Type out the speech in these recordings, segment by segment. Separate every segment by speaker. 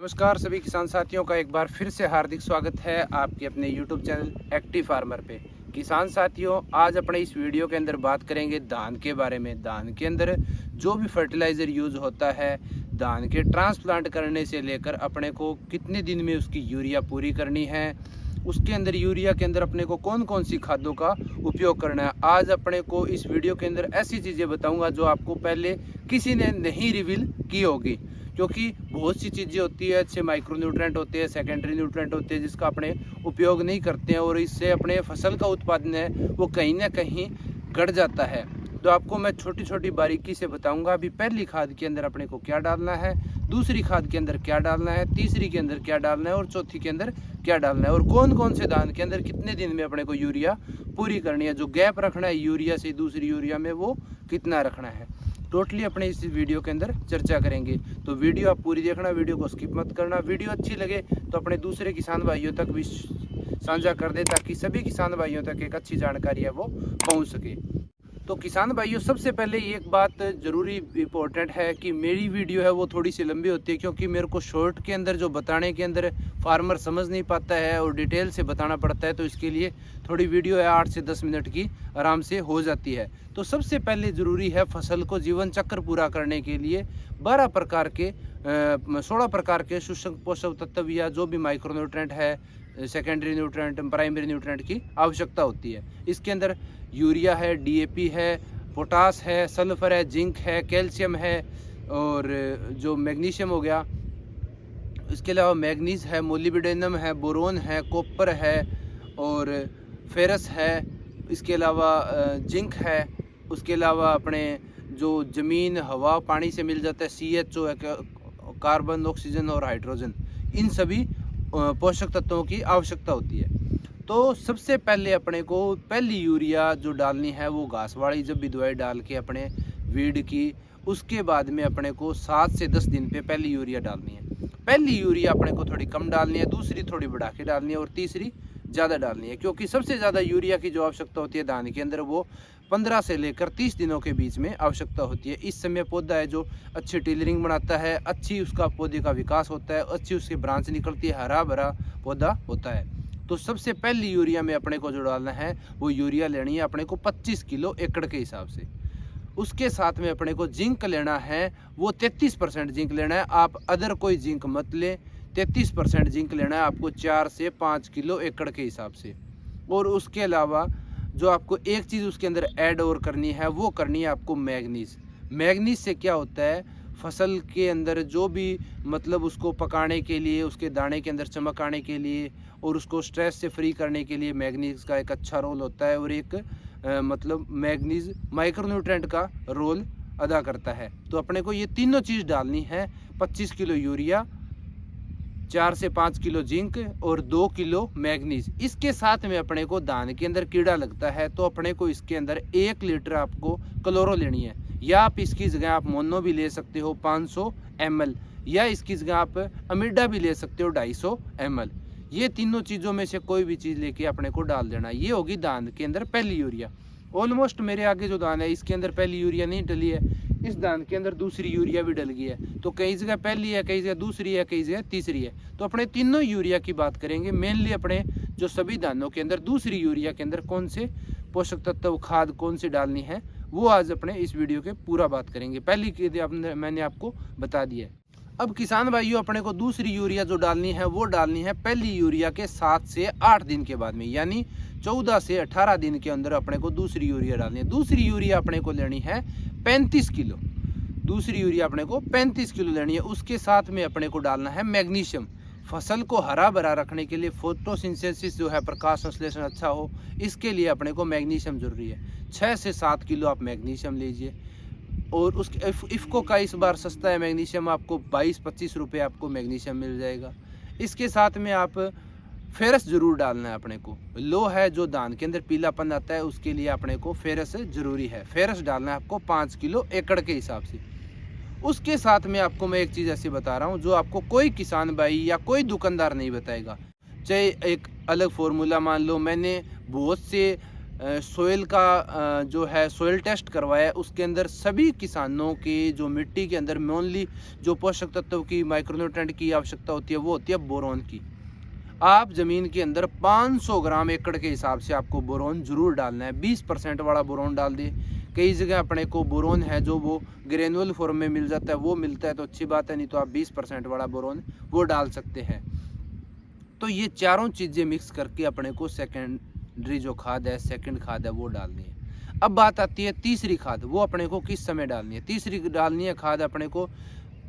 Speaker 1: नमस्कार सभी किसान साथियों का एक बार फिर से हार्दिक स्वागत है आपके अपने YouTube चैनल एक्टिव फार्मर पे। किसान साथियों, आज अपने इस वीडियो के अंदर बात करेंगे धान के बारे में। धान के अंदर जो भी फर्टिलाइज़र यूज़ होता है, धान के ट्रांसप्लांट करने से लेकर अपने को कितने दिन में उसकी यूरिया पूरी करनी है, उसके अंदर यूरिया के अंदर अपने को कौन कौन सी खादों का उपयोग करना है। आज अपने को इस वीडियो के अंदर ऐसी चीज़ें बताऊँगा जो आपको पहले किसी ने नहीं रिवील की होगी, क्योंकि बहुत सी चीज़ें होती है, अच्छे माइक्रो न्यूट्रेंट होते हैं, सेकेंडरी न्यूट्रेंट होते हैं जिसका अपने उपयोग नहीं करते हैं और इससे अपने फसल का उत्पादन है वो कहीं ना कहीं घट जाता है। तो आपको मैं छोटी छोटी बारीकी से बताऊंगा। अभी पहली खाद के अंदर अपने को क्या डालना है, दूसरी खाद के अंदर क्या डालना है, तीसरी के अंदर क्या डालना है और चौथी के अंदर क्या डालना है, और कौन कौन से धान के अंदर कितने दिन में अपने को यूरिया पूरी करनी है। जो गैप रखना है यूरिया से दूसरी यूरिया में वो कितना रखना है, टोटली अपने इस वीडियो के अंदर चर्चा करेंगे। तो वीडियो आप पूरी देखना, वीडियो को स्किप मत करना। वीडियो अच्छी लगे तो अपने दूसरे किसान भाइयों तक भी साझा कर दे ताकि सभी किसान भाइयों तक एक अच्छी जानकारी है वो पहुंच सके। तो किसान भाइयों, सबसे पहले एक बात ज़रूरी इम्पोर्टेंट है कि मेरी वीडियो है वो थोड़ी सी लंबी होती है, क्योंकि मेरे को शॉर्ट के अंदर जो बताने के अंदर फार्मर समझ नहीं पाता है और डिटेल से बताना पड़ता है। तो इसके लिए थोड़ी वीडियो है 8 से 10 मिनट की आराम से हो जाती है। तो सबसे पहले ज़रूरी है फसल को जीवन चक्र पूरा करने के लिए 16 प्रकार के सूक्ष्म पोषक तत्व या जो भी माइक्रो न्यूट्रेंट है, सेकेंडरी न्यूट्रेंट, प्राइमरी न्यूट्रेंट की आवश्यकता होती है। इसके अंदर यूरिया है, डीएपी है, पोटास है, सल्फर है, जिंक है, कैल्शियम है और जो मैग्नीशियम हो गया, इसके अलावा मैग्नीज है, मोलिब्डेनम है, बोरोन है, कॉपर है और फेरस है। इसके अलावा जिंक है। उसके अलावा अपने जो ज़मीन, हवा, पानी से मिल जाता है CHO है, कार्बन, ऑक्सीजन और हाइड्रोजन, इन सभी पोषक तत्वों की आवश्यकता होती है। तो सबसे पहले अपने को पहली यूरिया जो डालनी है वो घास वाली जब भी दवाई डाल के अपने वीड की, उसके बाद में अपने को 7 से 10 दिन पे पहली यूरिया डालनी है। पहली यूरिया अपने को थोड़ी कम डालनी है, दूसरी थोड़ी बढ़ा के डालनी है और तीसरी ज़्यादा डालनी है, क्योंकि सबसे ज़्यादा यूरिया की जो आवश्यकता होती है धान के अंदर वो 15 से लेकर 30 दिनों के बीच में आवश्यकता होती है। इस समय पौधा है जो अच्छी टिलरिंग बनाता है, अच्छी उसका पौधे का विकास होता है, अच्छी उसकी ब्रांच निकलती है, हरा भरा पौधा होता है। तो सबसे पहली यूरिया में अपने को जो डालना है वो यूरिया लेनी है अपने को 25 किलो एकड़ के हिसाब से। उसके साथ में अपने को जिंक लेना है, वो 33% जिंक लेना है। आप अदर कोई जिंक मत लें, 33% जिंक लेना है आपको 4 से 5 किलो एकड़ के हिसाब से। और उसके अलावा जो आपको एक चीज़ उसके अंदर ऐड और करनी है वो करनी है आपको मैग्नीज। मैग्नीज से क्या होता है, फसल के अंदर जो भी मतलब उसको पकाने के लिए, उसके दाने के अंदर चमक आने के लिए और उसको स्ट्रेस से फ्री करने के लिए मैग्नीज का एक अच्छा रोल होता है। और एक मतलब मैग्नीज माइक्रोन्यूट्रेंट का रोल अदा करता है। तो अपने को ये तीनों चीज़ डालनी है। 25 किलो यूरिया, 4 से 5 किलो जिंक और 2 किलो मैग्नीज। इसके साथ में अपने को धान के अंदर कीड़ा लगता है तो अपने को इसके अंदर 1 लीटर आपको क्लोरो लेनी है, या आप इसकी जगह आप मोनो भी ले सकते हो 500 ml, या इसकी जगह आप अमिडा भी ले सकते हो 250 ml। ये तीनों चीज़ों में से कोई भी चीज़ लेके अपने को डाल देना। ये होगी धान के अंदर पहली यूरिया। ऑलमोस्ट मेरे आगे जो धान है इसके अंदर पहली यूरिया नहीं डली है, इस धान के अंदर दूसरी यूरिया भी डल गई है। तो कई जगह पहली है, कई जगह दूसरी है, कई जगह तीसरी है। तो अपने तीनों यूरिया की बात करेंगे। मेनली अपने जो सभी धानों के अंदर दूसरी यूरिया के अंदर कौन से पोषक तत्व खाद कौन सी डालनी है वो आज अपने इस वीडियो के पूरा बात करेंगे। पहली की मैंने आपको बता दिया है। अब किसान भाइयों, अपने को दूसरी यूरिया जो डालनी है वो डालनी है पहली यूरिया के 7 से 8 दिन के बाद में, यानी 14 से 18 दिन के अंदर अपने को दूसरी यूरिया डालनी है। दूसरी यूरिया अपने को लेनी है 35 किलो। दूसरी यूरिया अपने को 35 किलो लेनी है। उसके साथ में अपने को डालना है मैग्नीशियम। फसल को हरा भरा रखने के लिए, फोटोसिंथेसिस जो है, प्रकाश संश्लेषण अच्छा हो, इसके लिए अपने को मैग्नीशियम जरूरी है। 6 से 7 किलो आप मैग्नीशियम लीजिए। और उसके इफ़को का इस बार सस्ता है मैग्नीशियम, आपको 22-25 रुपये आपको मैग्नीशियम मिल जाएगा। इसके साथ में आप फेरस जरूर डालना है अपने को। लो है जो धान के अंदर पीलापन आता है उसके लिए अपने को फेरस जरूरी है। फेरस डालना है आपको 5 किलो एकड़ के हिसाब से। उसके साथ में आपको मैं एक चीज़ ऐसी बता रहा हूँ जो आपको कोई किसान भाई या कोई दुकानदार नहीं बताएगा। चाहे एक अलग फॉर्मूला मान लो, मैंने बहुत से सोयल का जो है सोयल टेस्ट करवाया, उसके अंदर सभी किसानों के जो मिट्टी के अंदर मेनली जो पोषक तत्व की माइक्रोन्यूट्रेंट की आवश्यकता होती है वो होती है बोरोन की। आप ज़मीन के अंदर 500 ग्राम एकड़ के हिसाब से आपको बोरोन ज़रूर डालना है। 20% वाला बोरोन डाल दें। कई जगह अपने को बोरोन है जो वो ग्रेनुअल फॉर्म में मिल जाता है, वो मिलता है तो अच्छी बात है, नहीं तो आप 20% वाला बोरोन वो डाल सकते हैं। तो ये चारों चीज़ें मिक्स करके अपने को सेकेंडरी जो खाद है, सेकंड खाद है, वो डालनी है। अब बात आती है तीसरी खाद, वो अपने को किस समय डालनी है। तीसरी डालनी है खाद अपने को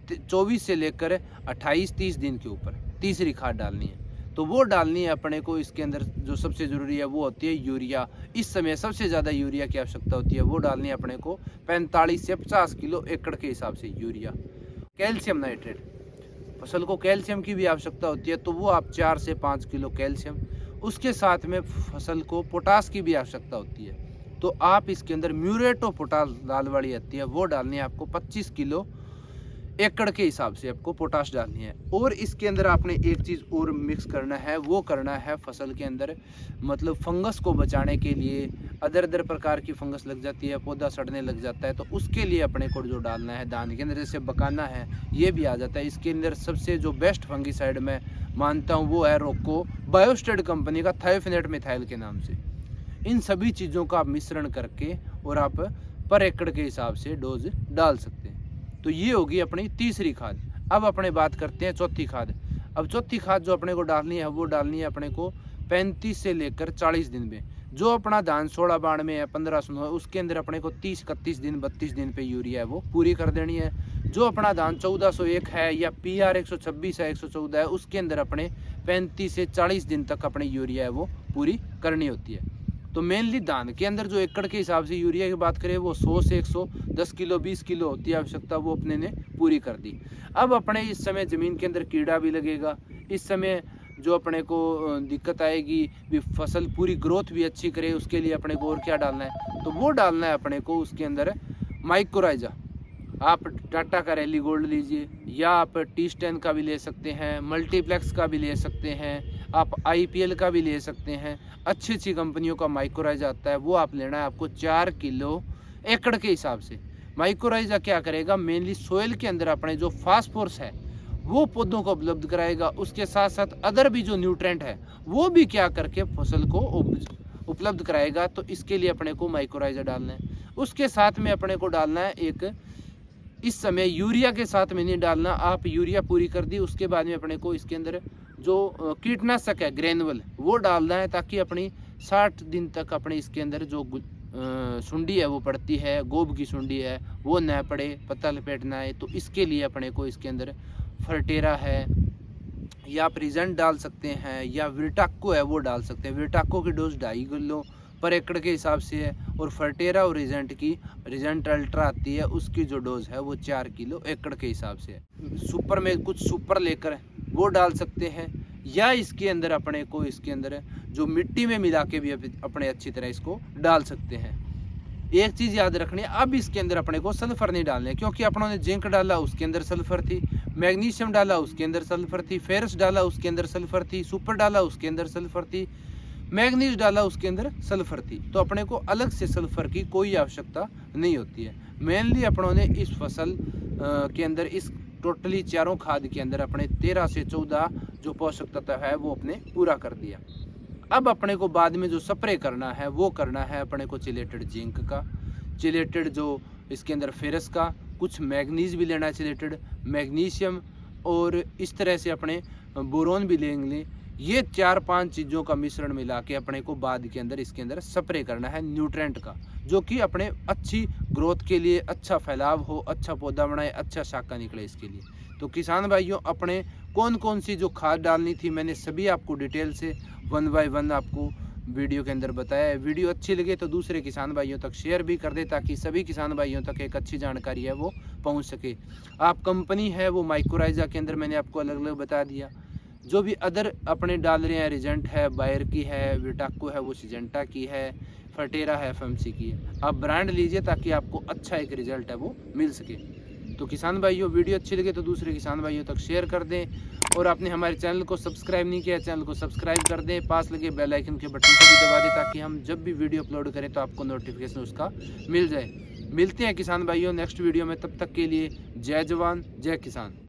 Speaker 1: 24 से लेकर 28-30 दिन के ऊपर तीसरी खाद डालनी है। तो वो डालनी है अपने को। इसके अंदर जो सबसे ज़रूरी है वो होती है यूरिया। इस समय सबसे ज़्यादा यूरिया की आवश्यकता होती है, वो डालनी है अपने को 45 से 50 किलो एकड़ के हिसाब से यूरिया। कैल्शियम नाइट्रेट, फसल को कैल्शियम की भी आवश्यकता होती है, तो वो आप 4 से 5 किलो कैल्शियम। उसके साथ में फसल को पोटास की भी आवश्यकता होती है, तो आप इसके अंदर म्यूरेट ऑफ पोटास लाल वाली आती है, वो डालनी है आपको 25 किलो एकड़ के हिसाब से आपको पोटाश डालनी है। और इसके अंदर आपने एक चीज़ और मिक्स करना है, वो करना है फसल के अंदर मतलब फंगस को बचाने के लिए। अदर प्रकार की फंगस लग जाती है, पौधा सड़ने लग जाता है, तो उसके लिए अपने को जो डालना है धान के अंदर, जैसे बकाना है ये भी आ जाता है। इसके अंदर सबसे जो बेस्ट फंगिसाइड मैं मानता हूँ वो है रोको बायोस्टेड कंपनी का थायोफिनेट मिथाइल के नाम से। इन सभी चीज़ों का आप मिश्रण करके और आप पर एकड़ के हिसाब से डोज डाल सकते हैं। तो ये होगी अपनी तीसरी खाद। अब अपने बात करते हैं चौथी खाद। अब चौथी खाद जो अपने को डालनी है वो डालनी है अपने को 35 से लेकर 40 दिन में। जो अपना धान 16 बाण में है, 15 है, उसके अंदर अपने को 30-31 दिन 32 दिन पे यूरिया है वो पूरी कर देनी है। जो अपना धान 1401 है या PR 126 है, 114 है, उसके अंदर अपने 35 से 40 दिन तक अपनी यूरिया है वो पूरी करनी होती है। तो मेनली धान के अंदर जो एकड़ के हिसाब से यूरिया की बात करें वो 100 से 110 किलो 20 किलो होती है आवश्यकता, वो अपने ने पूरी कर दी। अब अपने इस समय ज़मीन के अंदर कीड़ा भी लगेगा, इस समय जो अपने को दिक्कत आएगी भी फसल पूरी ग्रोथ भी अच्छी करे, उसके लिए अपने को और क्या डालना है, तो वो डालना है अपने को उसके अंदर माइक्रोराइजा। आप टाटा का रैली गोल्ड लीजिए या आप T10 का भी ले सकते हैं, मल्टीप्लेक्स का भी ले सकते हैं, आप IPL का भी ले सकते हैं। अच्छी कंपनियों का माइक्रोराइजा आता है, वो आप लेना है आपको 4 किलो एकड़ के हिसाब से। माइक्रोराइजा क्या करेगा, मेनली सोयल के अंदर अपने जो फास्फोरस है वो पौधों को उपलब्ध कराएगा, उसके साथ साथ अदर भी जो न्यूट्रेंट है वो भी क्या करके फसल को उपलब्ध कराएगा। तो इसके लिए अपने को माइक्रोराइजा डालना है। उसके साथ में अपने को डालना है एक, इस समय यूरिया के साथ में नहीं डालना, आप यूरिया पूरी कर दी, उसके बाद में अपने को इसके अंदर जो कीटनाशक है ग्रेनुअल वो डालना है, ताकि अपनी 60 दिन तक अपने इसके अंदर जो सुंडी है वो पड़ती है, गोब की सुंडी है वो न पड़े, पत्ता लपेट ना आए। तो इसके लिए अपने को इसके अंदर फर्टेरा है या आप रिजेंट डाल सकते हैं या विरटाको है वो डाल सकते हैं। विरटाको की डोज 2.5 किलो पर एकड़ के हिसाब से है, और फर्टेरा और रिजेंट अल्ट्रा आती है, उसकी जो डोज है वो 4 किलो एकड़ के हिसाब से है। सुपर में कुछ सुपर लेकर वो डाल सकते हैं, या इसके अंदर अपने को इसके अंदर जो मिट्टी में मिला के भी अपने अच्छी तरह इसको डाल सकते हैं। एक चीज़ याद रखनी है, अब इसके अंदर अपने को सल्फर नहीं डालने, क्योंकि अपनों ने जिंक डाला उसके अंदर सल्फर थी, मैग्नीशियम डाला उसके अंदर सल्फर थी, फेरस डाला उसके अंदर सल्फर थी, सुपर डाला उसके अंदर सल्फर थी, मैग्नीज डाला उसके अंदर सल्फर थी। तो अपने को अलग से सल्फर की कोई आवश्यकता नहीं होती है। मेनली अपनों ने इस फसल के अंदर इस टोटली चारों खाद के अंदर अपने 13 से 14 जो पोषक तत्व है वो अपने पूरा कर दिया। अब अपने को बाद में जो स्प्रे करना है वो करना है अपने को चिलेटेड जिंक का, चिलेटेड जो इसके अंदर फेरस का, कुछ मैग्नीज भी लेना है चिलेटेड, मैग्नीशियम, और इस तरह से अपने बोरोन भी लेंगे। ये 4-5 चीज़ों का मिश्रण मिला के अपने को बाद के अंदर इसके अंदर स्प्रे करना है न्यूट्रेंट का, जो कि अपने अच्छी ग्रोथ के लिए, अच्छा फैलाव हो, अच्छा पौधा बनाए, अच्छा शाखा निकले इसके लिए। तो किसान भाइयों, अपने कौन कौन सी जो खाद डालनी थी मैंने सभी आपको डिटेल से 1 बाय 1 आपको वीडियो के अंदर बताया है। वीडियो अच्छी लगे तो दूसरे किसान भाइयों तक शेयर भी कर दे, ताकि सभी किसान भाइयों तक एक अच्छी जानकारी है वो पहुंच सके। आप कंपनी है वो माइक्रोराइजा के अंदर मैंने आपको अलग अलग बता दिया। जो भी अदर अपने डाल रहे हैं, रिजेंट है, बायर की है, विटाको है वो सिजेंटा की है, फर्टेरा है FMC की है, आप ब्रांड लीजिए ताकि आपको अच्छा एक रिजल्ट है वो मिल सके। तो किसान भाइयों, वीडियो अच्छी लगे तो दूसरे किसान भाइयों तक शेयर कर दें, और आपने हमारे चैनल को सब्सक्राइब नहीं किया, चैनल को सब्सक्राइब कर दें, पास लगे बेल आइकन के बटन को भी दबा दें, ताकि हम जब भी वीडियो अपलोड करें तो आपको नोटिफिकेशन उसका मिल जाए। मिलते हैं किसान भाइयों नेक्स्ट वीडियो में, तब तक के लिए जय जवान जय किसान।